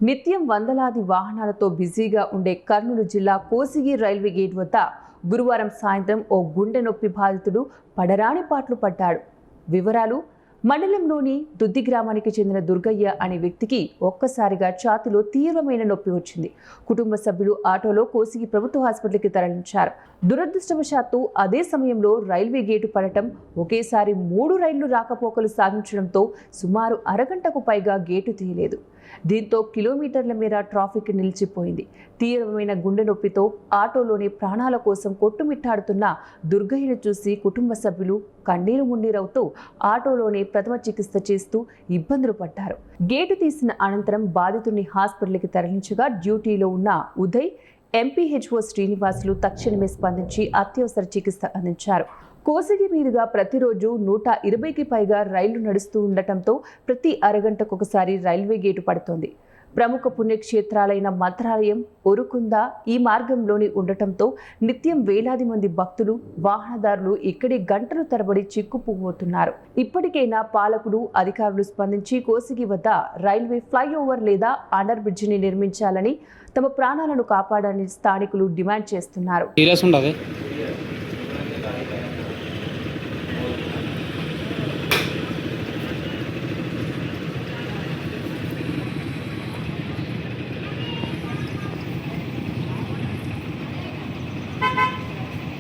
నిత్యం వందలాది వాహనాలతో బిజీగా ఉండే కర్నూలు జిల్లా కోసిగి రైల్వే గేట్ వద్ద గురువారం సాయంత్రం ఓ గుండె నొప్పి బాధితుడు పడరాని పాట్లు పడ్డాడు. వివరాలు: మండలంలోని దుద్ది గ్రామానికి చెందిన దుర్గయ్య అనే వ్యక్తికి ఒక్కసారిగా ఛాతీలో తీవ్రమైన నొప్పి వచ్చింది. కుటుంబ సభ్యులు ఆటోలో కోసిగి ప్రభుత్వ హాస్పిటల్కి తరలించారు. దురదృష్టవశాత్తు అదే సమయంలో రైల్వే గేటు పడటం, ఒకేసారి 3 రైళ్లు రాకపోకలు సాగించడంతో సుమారు అరగంటకు పైగా గేటు తీయలేదు. దీంతో కిలోమీటర్ల మేర ట్రాఫిక్ నిలిచిపోయింది. తీవ్రమైన గుండె నొప్పితో ఆటోలోని ప్రాణాల కోసం కొట్టుమిట్టాడుతున్న దుర్గయ్యను చూసి కుటుంబ సభ్యులు కన్నీరు మున్నీరవుతూ ఆటోలోనే ప్రథమ చికిత్స చేస్తూ ఇబ్బందులు పడ్డారు. గేటు తీసిన అనంతరం బాధితుడిని హాస్పిటల్కి తరలించగా డ్యూటీలో ఉన్న ఉదయ్, ఎంపీహెచ్ఓ శ్రీనివాసులు తక్షణమే స్పందించి అత్యవసర చికిత్స అందించారు. కోసిగి మీదుగా ప్రతిరోజు 120కి పైగా రైళ్లు నడుస్తూ ఉండటంతో ప్రతి అరగంటకొకసారి రైల్వే గేటు పడుతోంది. ప్రముఖ పుణ్యక్షేత్రాలైన మంత్రాలయం, ఒరుకుంద ఈ మార్గంలోని ఉండటంతో నిత్యం వేలాది మంది భక్తులు, వాహనదారులు ఇక్కడి గంటలు తరబడి చిక్కుకుపోతున్నారు. ఇప్పటికైనా పాలకులు, అధికారులు స్పందించి కోసిగి వద్ద రైల్వే ఫ్లైఓవర్ లేదా అండర్ బ్రిడ్జిని నిర్మించాలని, తమ ప్రాణాలను కాపాడాలని స్థానికులు డిమాండ్ చేస్తున్నారు.